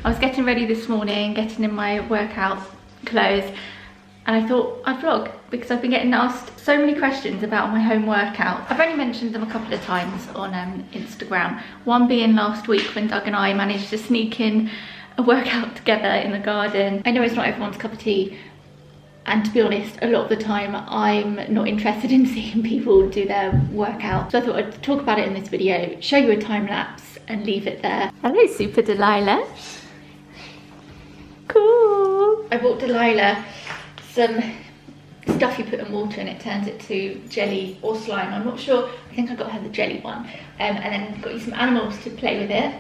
I was getting ready this morning, getting in my workout clothes, and I thought I'd vlog because I've been getting asked so many questions about my home workout. I've only mentioned them a couple of times on Instagram. One being last week when Doug and I managed to sneak in a workout together in the garden. I know it's not everyone's cup of tea, and to be honest, a lot of the time I'm not interested in seeing people do their workout. So I thought I'd talk about it in this video, show you a time lapse and leave it there. Hello, Super Delilah. Cool. I bought Delilah some stuff you put in water and it turns it to jelly or slime. I'm not sure. I think I got her the jelly one. And then got you some animals to play with it.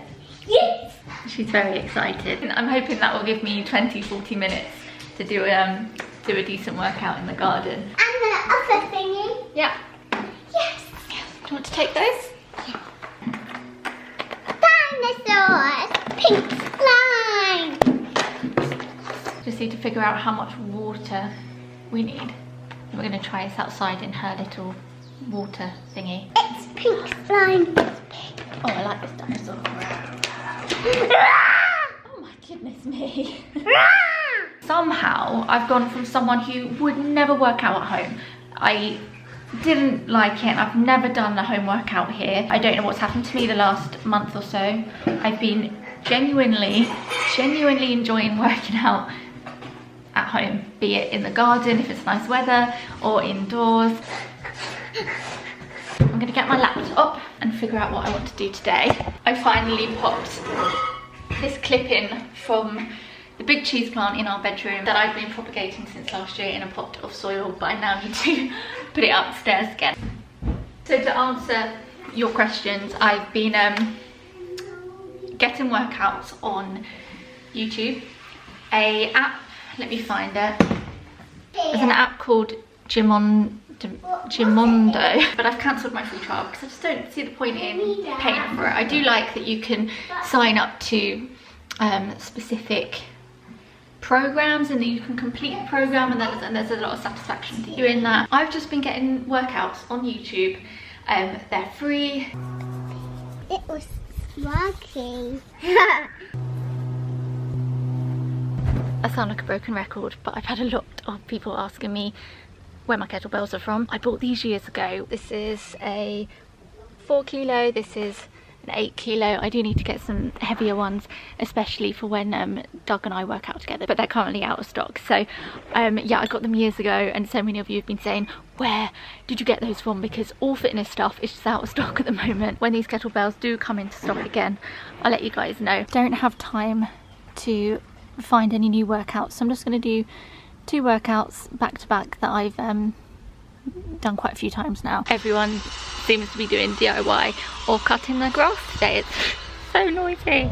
Yes! She's very excited. And I'm hoping that will give me 20-40 minutes to do a decent workout in the garden. And the other thingy. Yeah. Yes. Do you want to take those? Yeah. Dinosaurs. Pink slime. Just need to figure out how much water we need. And we're going to try this outside in her little water thingy. It's pink slime. It's pink. Oh, I like this dinosaur. Oh my goodness me. Somehow I've gone from someone who would never work out at home. I didn't like it and I've never done a home workout here. I don't know what's happened to me the last month or so. I've been genuinely enjoying working out at home, be it in the garden if it's nice weather or indoors. I'm gonna get my laptop and figure out what I want to do today. I finally popped this clip in from the big cheese plant in our bedroom that I've been propagating since last year in a pot of soil, but I now need to put it upstairs again. So to answer your questions, I've been getting workouts on YouTube. A app, let me find it. There's an app called Gimondo, but I've cancelled my free trial because I just don't see the point in paying for it. I do like that you can sign up to specific programs and that you can complete the program, and there's a lot of satisfaction to doing that. I've just been getting workouts on YouTube. They're free. It was smoking. I sound like a broken record, but I've had a lot of people asking me where my kettlebells are from. I bought these years ago. This is a 4 kilo, this is an 8 kilo. I do need to get some heavier ones, especially for when Doug and I work out together, but they're currently out of stock. So yeah, I got them years ago, and so many of you have been saying, where did you get those from? Because all fitness stuff is just out of stock at the moment. When these kettlebells do come into stock again, I'll let you guys know. Don't have time to find any new workouts, so I'm just going to do 2 workouts back to back that I've done quite a few times now. Everyone seems to be doing DIY or cutting the grass today. It's so noisy.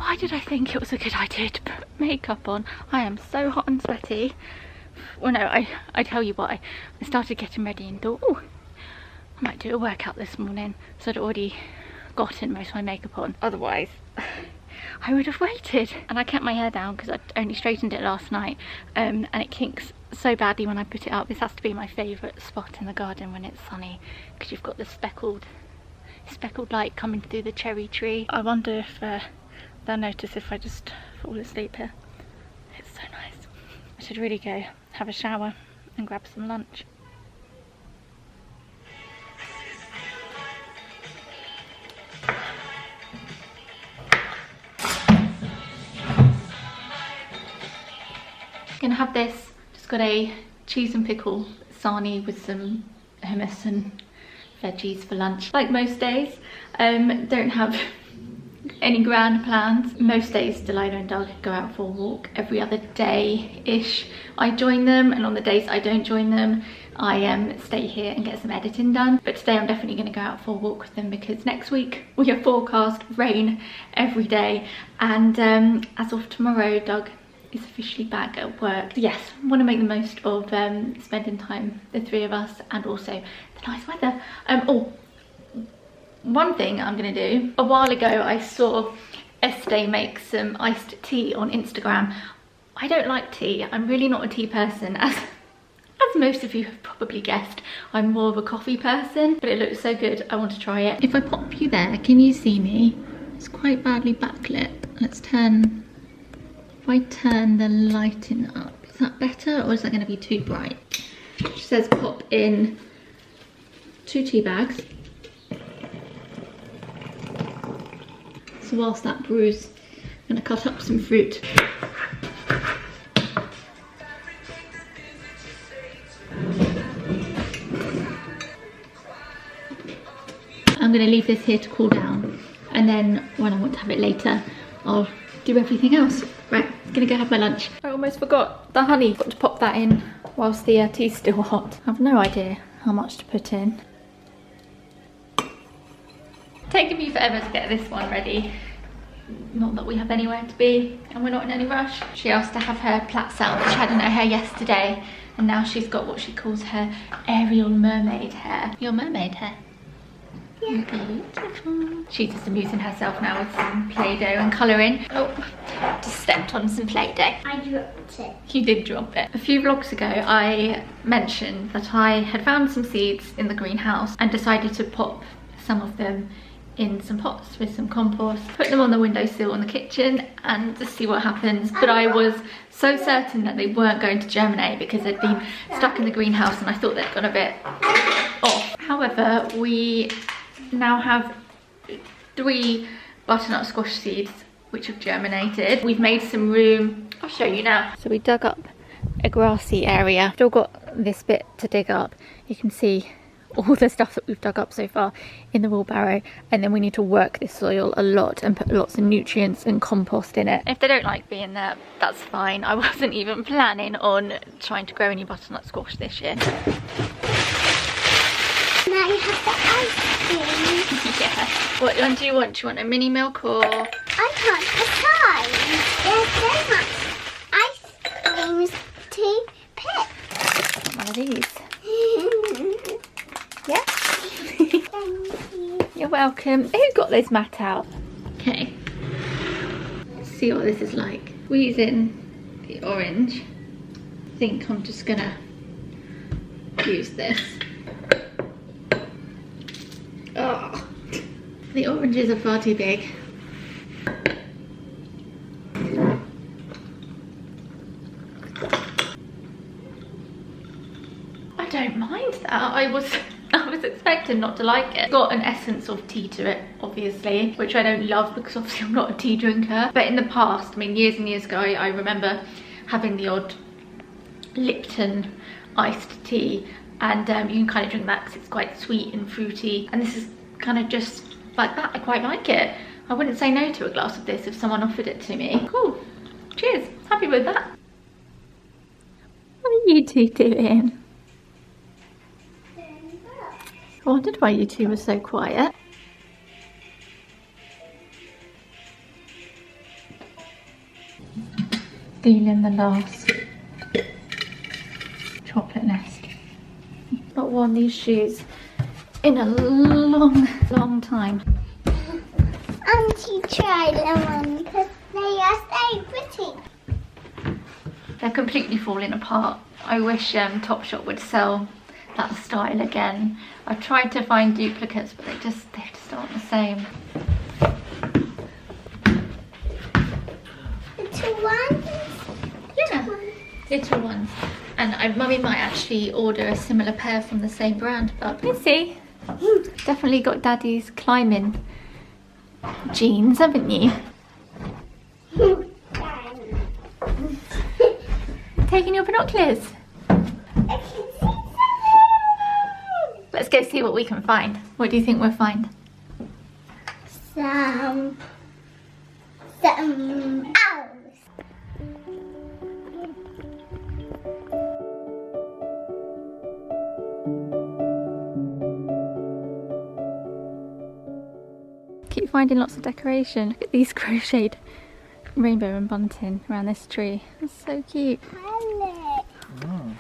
Why did I think it was a good idea to put makeup on? I am so hot and sweaty. Well, no, I tell you why. I started getting ready and thought, oh, I might do a workout this morning. So I'd already gotten most of my makeup on. Otherwise, I would have waited. And I kept my hair down because I only straightened it last night. And it kinks so badly when I put it up. This has to be my favourite spot in the garden when it's sunny, because you've got the speckled light coming through the cherry tree. I wonder if they'll notice if I just fall asleep here. It's so nice. I should really go have a shower and grab some lunch. Gonna have this. Just got a cheese and pickle sarnie with some hummus and veggies for lunch. Like most days, don't have any grand plans. Most days Delilah and Doug go out for a walk. Every other day-ish I join them, and on the days I don't join them, I stay here and get some editing done. But today I'm definitely going to go out for a walk with them, because next week we are forecast rain every day, and as of tomorrow Doug is officially back at work. So yes, I want to make the most of spending time, the three of us, and also the nice weather. Oh, one thing I'm going to do, a while ago I saw Estee make some iced tea on Instagram. I don't like tea. I'm really not a tea person, as most of you have probably guessed. I'm more of a coffee person, but it looks so good, I want to try it. If I pop you there, can you see me? It's quite badly backlit. Let's turn, if I turn the lighting up, is that better, or is that going to be too bright? It says pop in 2 tea bags. So whilst that brews, I'm going to cut up some fruit. I'm going to leave this here to cool down, and then when I want to have it later, I'll do everything else. Right, I'm going to go have my lunch. I almost forgot the honey. Got to pop that in whilst the tea's still hot. I have no idea how much to put in. Taken me forever to get this one ready. Not that we have anywhere to be and we're not in any rush. She asked to have her plaits out. She had in her hair yesterday, and now she's got what she calls her aerial mermaid hair. Your mermaid hair? Yeah. Beautiful. She's just amusing herself now with some Play-Doh and colouring. Oh, just stepped on some Play-Doh. I dropped it. You did drop it. A few vlogs ago I mentioned that I had found some seeds in the greenhouse and decided to pop some of them in some pots with some compost, put them on the windowsill in the kitchen and just see what happens. But I was so certain that they weren't going to germinate because they'd been stuck in the greenhouse and I thought they'd gone a bit off. However, we now have 3 butternut squash seeds which have germinated. We've made some room, I'll show you now. So we dug up a grassy area. Still got this bit to dig up. You can see all the stuff that we've dug up so far in the wheelbarrow, and then we need to work this soil a lot and put lots of nutrients and compost in it. If they don't like being there, that's fine. I wasn't even planning on trying to grow any butternut squash this year. Now you have the ice cream. Yeah. What one do you want? Do you want a mini milk or? I can't decide. There's so much ice creams to pick. One of these. Yeah. Thank you. You're welcome. Who got this mat out? Okay. Let's see what this is like. Squeeze in the orange. I think I'm just gonna use this. Oh, the oranges are far too big. I don't mind that. I was expecting not to like it. It's got an essence of tea to it, obviously, which I don't love because obviously I'm not a tea drinker. But in the past, I mean years and years ago, I remember having the odd Lipton iced tea, and you can kind of drink that because it's quite sweet and fruity, and this is kind of just like that. I quite like it. I wouldn't say no to a glass of this if someone offered it to me. Cool. Cheers. Happy with that. What are you two doing? I wondered why you two were so quiet. Stealing the last chocolate nest. Not worn these shoes in a long time. Auntie tried them on because they are so pretty. They're completely falling apart. I wish Topshop would sell that style again. I've tried to find duplicates, but they just aren't the same. Little ones? Yeah, little ones. And Mummy might actually order a similar pair from the same brand, but we'll see. Definitely got Daddy's climbing jeans, haven't you? Taking your binoculars. Let's go see what we can find. What do you think we'll find? Some owls. Keep finding lots of decoration. Look at these crocheted rainbow and bunting around this tree. That's so cute. Hello. Oh.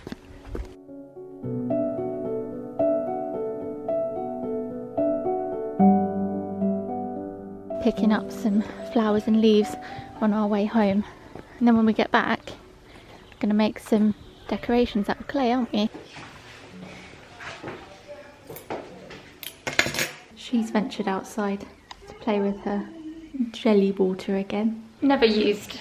Picking up some flowers and leaves on our way home. And then when we get back, we're going to make some decorations out of clay, aren't we? She's ventured outside to play with her jelly water again. Never used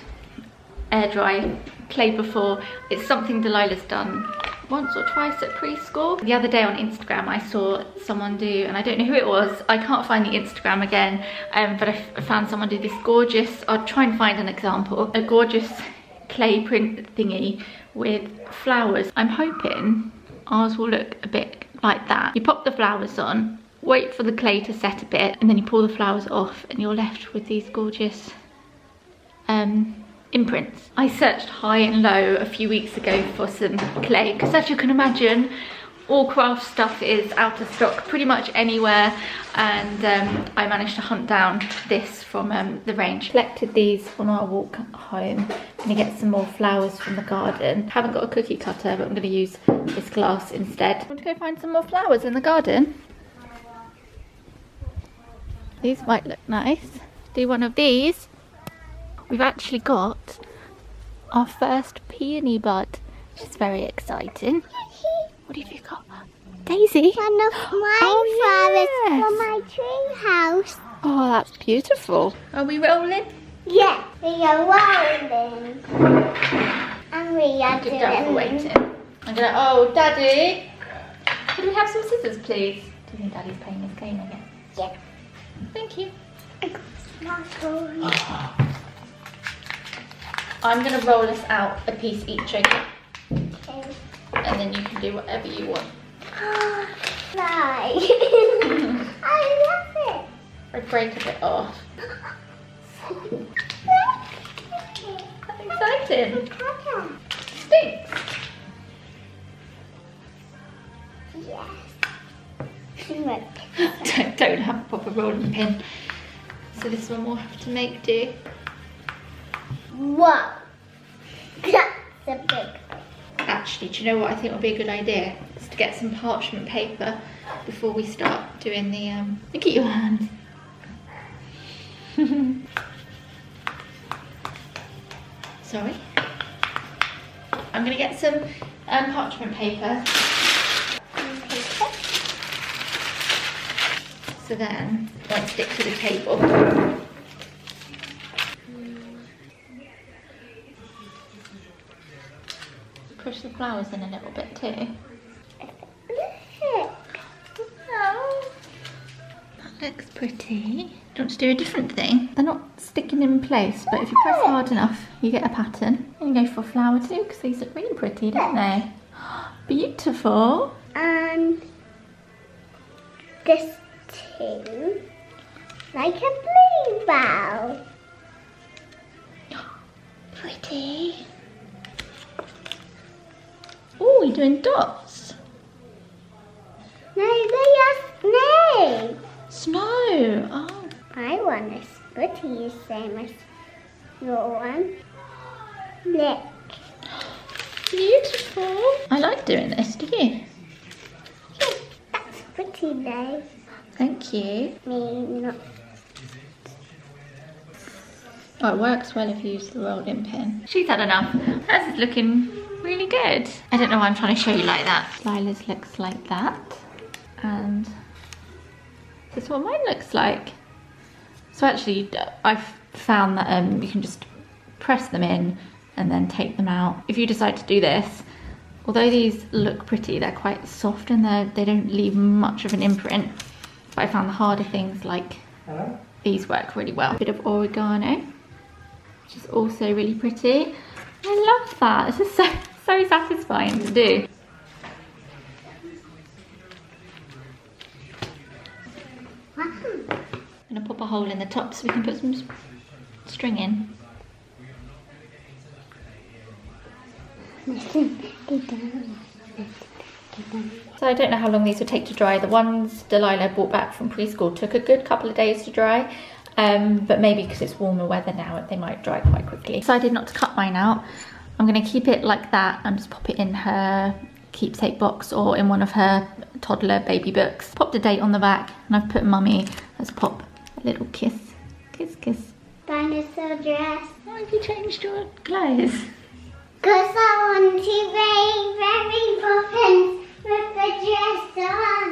air dry clay before. It's something Delilah's done once or twice at preschool. The other day on Instagram I saw someone do, and I don't know who it was, I can't find the Instagram again, but I found someone do this gorgeous, I'll try and find an example, a gorgeous clay print thingy with flowers. I'm hoping ours will look a bit like that. You pop the flowers on, wait for the clay to set a bit, and then you pull the flowers off and you're left with these gorgeous imprints. I searched high and low a few weeks ago for some clay because, as you can imagine, all craft stuff is out of stock pretty much anywhere, and I managed to hunt down this from the range. Collected these on our walk home. Gonna get some more flowers from the garden. Haven't got a cookie cutter, but I'm gonna use this glass instead. Want to go find some more flowers in the garden? These might look nice. Do one of these. We've actually got our first peony bud, which is very exciting. What have you got? Daisy? One of my flowers for my tree house. Oh, that's beautiful. Are we rolling? Yeah, we are rolling. And we are Good job for waiting. I'm gonna, oh, Daddy, could we have some scissors, please? Do you think Daddy's playing this game again? Yeah. Thank you. Smart. I'm going to roll us out a piece each, okay? Okay. And then you can do whatever you want. Fly. I love it. Or break a bit off. That's exciting. Stinks. Yes. Don't have a proper rolling pin. So this one we'll have to make do. Whoa. That's a big one. Actually, do you know what I think would be a good idea? Is to get some parchment paper before we start doing the, look at your hands. Sorry. I'm going to get some parchment paper. So then it won't stick to the table. Push the flowers in a little bit too. Oh, that looks pretty. Do you want to do a different thing? They're not sticking in place, but if you press hard enough, you get a pattern. And you go for a flower too, because these look really pretty, don't they? Beautiful. And this too, like a bluebell. Pretty. Oh, you're doing dots. No, they are snow. Snow. Oh. My one is pretty, same as your one. Look. Beautiful. I like doing this, do you? That's pretty nice. Thank you. Me not. Oh, it works well if you use the rolled in pin. She's had enough. Hers is looking really good. I don't know why I'm trying to show you like that. Lila's looks like that. And this is what mine looks like. So actually, I've found that you can just press them in and then take them out. If you decide to do this, although these look pretty, they're quite soft and they don't leave much of an imprint. But I found the harder things like these work really well. A bit of oregano, which is also really pretty. I love that. This is so satisfying to do. I'm gonna pop a hole in the top so we can put some string in. So I don't know how long these would take to dry. The ones Delilah brought back from preschool took a good couple of days to dry, but maybe because it's warmer weather now, they might dry quite quickly. Decided not to cut mine out. I'm gonna keep it like that and just pop it in her keepsake box or in one of her toddler baby books. Popped a date on the back and I've put Mummy as pop a little kiss. Kiss, kiss. Dinosaur dress. Why have you changed your clothes? Because I want to be very poppins with the dress on.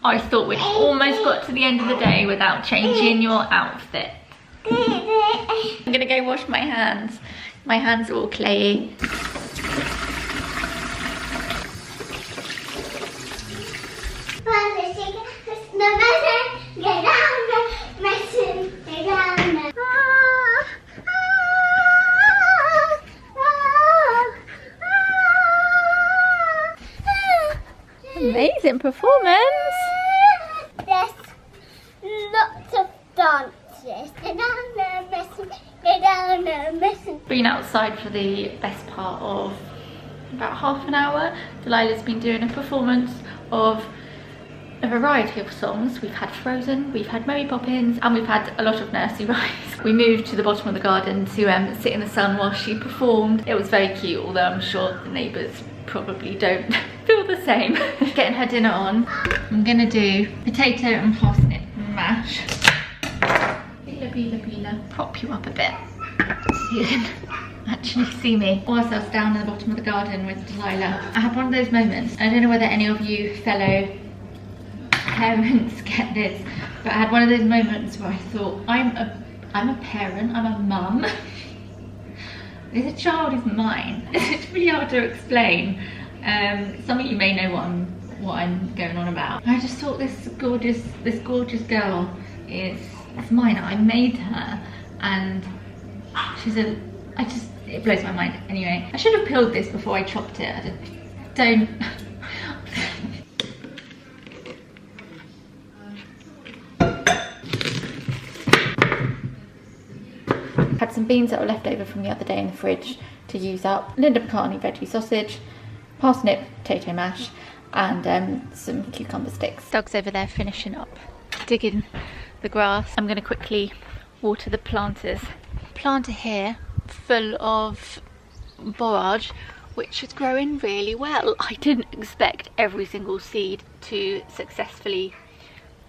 I thought we'd almost got to the end of the day without changing your outfit. I'm gonna go wash my hands. My hands are all clayey. Amazing performance. There's lots of dances. Been outside for the best part of about half an hour. Delilah's been doing a performance of a variety of songs. We've had Frozen, we've had Mary Poppins, and we've had a lot of nursery rhymes. We moved to the bottom of the garden to sit in the sun while she performed. It was very cute, although I'm sure the neighbours probably don't feel the same. Getting her dinner on. I'm gonna do potato and parsnip mash. Bila, bila, bila. Prop you up a bit so you can actually see me. Whilst I was down in the bottom of the garden with Delilah, I had one of those moments. I don't know whether any of you fellow parents get this, but I had one of those moments where I thought, I'm a parent, I'm a mum. This child is mine. It's really hard to explain. Some of you may know what I'm going on about. I just thought this gorgeous girl is mine. I made her, and it blows my mind. Anyway, I should have peeled this before I chopped it. I don't. Had some beans that were left over from the other day in the fridge to use up. Linda McCartney veggie sausage, parsnip potato mash, and some cucumber sticks. Dog's over there finishing up digging the grass. I'm going to quickly water the planters. Planter here full of borage, which is growing really well. I didn't expect every single seed to successfully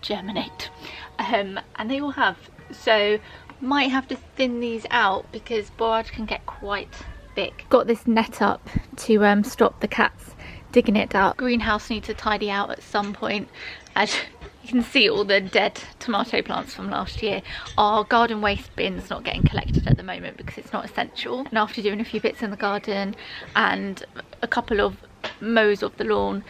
germinate, and they all have. So might have to thin these out because borage can get quite big. Got this net up to stop the cats digging it up. Greenhouse needs to tidy out at some point. As you can see, all the dead tomato plants from last year. Our garden waste bin's not getting collected at the moment because it's not essential. And after doing a few bits in the garden and a couple of mows of the lawn,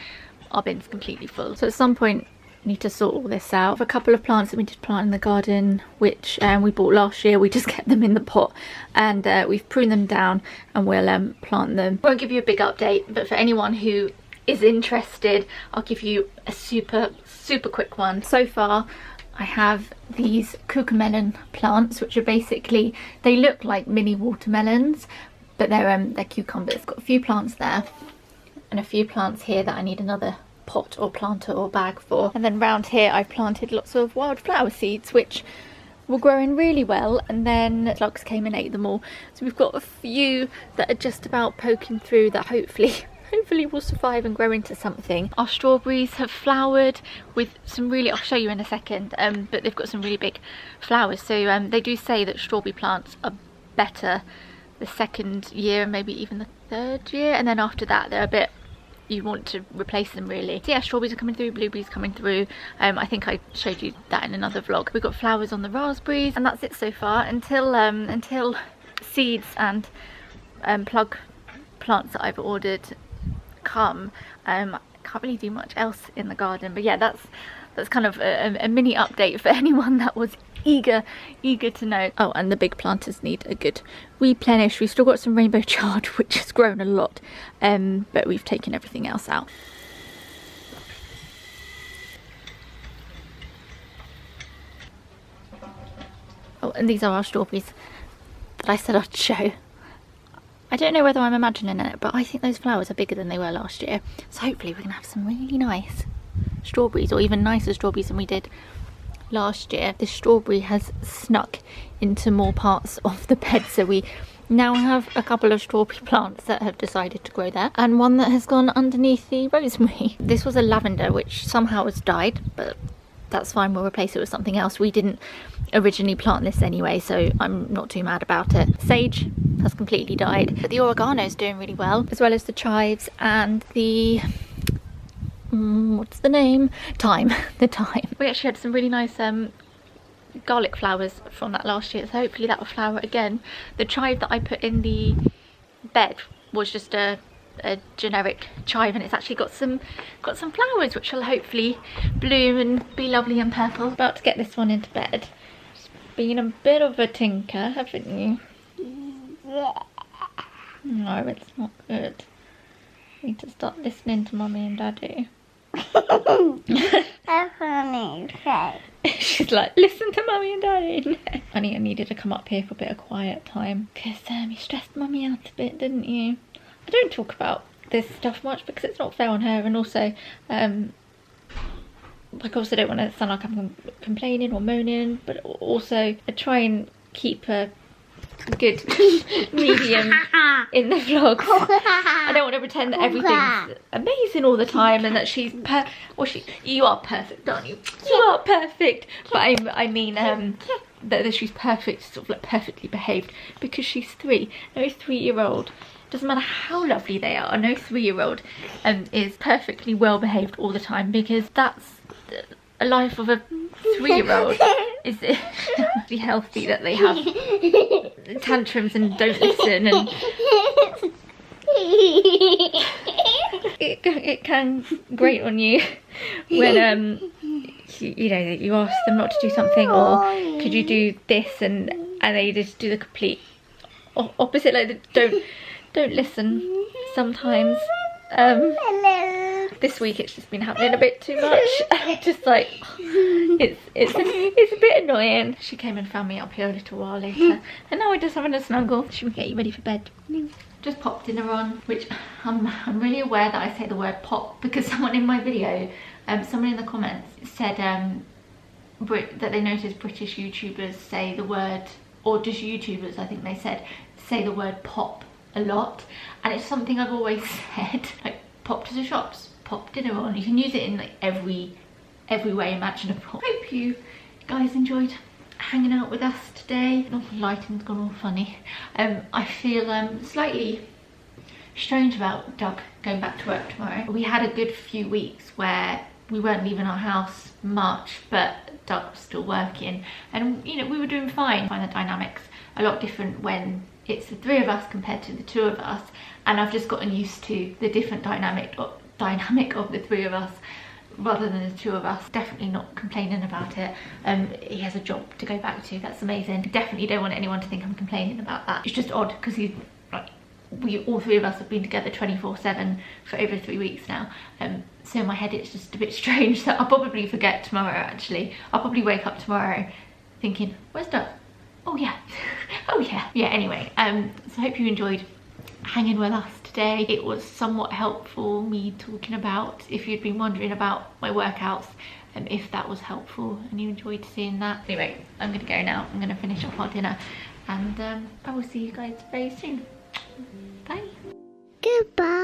our bin's completely full. So at some point need to sort all this out. For a couple of plants that we did plant in the garden, which we bought last year, we just kept them in the pot, and we've pruned them down and we'll plant them. I won't give you a big update, but for anyone who is interested, I'll give you a super quick one. So far I have these cucamelon plants, which are basically, they look like mini watermelons, but they're cucumbers. Got a few plants there and a few plants here that I need another pot or planter or bag for. And then round here I've planted lots of wildflower seeds, which were growing really well, and then slugs came and ate them all. So we've got a few that are just about poking through that hopefully will survive and grow into something. Our strawberries have flowered with some really, I'll show you in a second, but they've got some really big flowers. So they do say that strawberry plants are better the second year and maybe even the third year, and then after that they're a bit, you want to replace them really. So yeah, strawberries are coming through, blueberries coming through. I think I showed you that in another vlog. We've got flowers on the raspberries, and that's it so far until seeds and plug plants that I've ordered come. I can't really do much else in the garden, but yeah, that's kind of a mini update for anyone that was eager to know. Oh, and the big planters need a good replenish. We've still got some rainbow chard, which has grown a lot, but we've taken everything else out. Oh, and these are our strawberries that I said I'd show. I don't know whether I'm imagining it, but I think those flowers are bigger than they were last year. So hopefully we're going to have some really nice strawberries, or even nicer strawberries than we did last year. This strawberry has snuck into more parts of the bed, so we now have a couple of strawberry plants that have decided to grow there, and one that has gone underneath the rosemary. This was a lavender which somehow has died, but that's fine, we'll replace it with something else. We didn't originally plant this anyway, so I'm not too mad about it. Sage has completely died, but the oregano is doing really well, as well as the chives and the what's the name? Thyme. The thyme. We actually had some really nice garlic flowers from that last year, so hopefully that will flower again. The chive that I put in the bed was just a generic chive, and it's actually got some flowers which will hopefully bloom and be lovely and purple. About to get this one into bed. It's been a bit of a tinker, haven't you? No, it's not good. Need to start listening to Mummy and Daddy. She's like, listen to Mummy and Daddy. Honey, I needed to come up here for a bit of quiet time because you stressed Mummy out a bit, didn't you? I don't talk about this stuff much because it's not fair on her, and also like, also don't want to sound like I'm complaining or moaning, but also I try and keep a good medium in the vlogs. I don't want to pretend that everything's amazing all the time and that she's you are perfect, aren't you? You are perfect, but I mean that she's perfect, sort of like perfectly behaved, because she's 3. No 3-year-old, doesn't matter how lovely they are, no 3-year-old is perfectly well behaved all the time, because that's a life of a 3-year-old. Is it be healthy that they have tantrums and don't listen, and it can grate on you when you know, you ask them not to do something, or could you do this, and they just do the complete opposite, like they don't listen sometimes. This week it's just been happening a bit too much. Just like, it's a bit annoying. She came and found me up here a little while later, and now we're just having a snuggle. Should we get you ready for bed? Just popped dinner on, which I'm really aware that I say the word pop because someone in my video, someone in the comments said that they noticed British YouTubers say the word, or just YouTubers, I think they said, say the word pop a lot, and it's something I've always said, like pop to the shops, pop dinner on. You can use it in like every way imaginable. Hope you guys enjoyed hanging out with us today. Oh, the lighting's gone all funny. I feel slightly strange about Doug going back to work tomorrow. We had a good few weeks where we weren't leaving our house much, but Doug was still working, and you know, we were doing fine. I find the dynamics a lot different when it's the 3 of us compared to the 2 of us, and I've just gotten used to the different dynamic of the 3 of us rather than the 2 of us. Definitely not complaining about it. He has a job to go back to, that's amazing. Definitely don't want anyone to think I'm complaining about that. It's just odd because he's like, all 3 of us have been together 24/7 for over 3 weeks now. So in my head it's just a bit strange, so I'll probably forget tomorrow actually. I'll probably wake up tomorrow thinking, where's Doug? Oh yeah, oh yeah. Yeah, anyway, so I hope you enjoyed hanging with us today it was somewhat helpful me talking about, if you'd been wondering about my workouts, if that was helpful and you enjoyed seeing that. Anyway, I'm gonna go now. I'm gonna finish off our dinner, and I will see you guys very soon. Bye. Goodbye.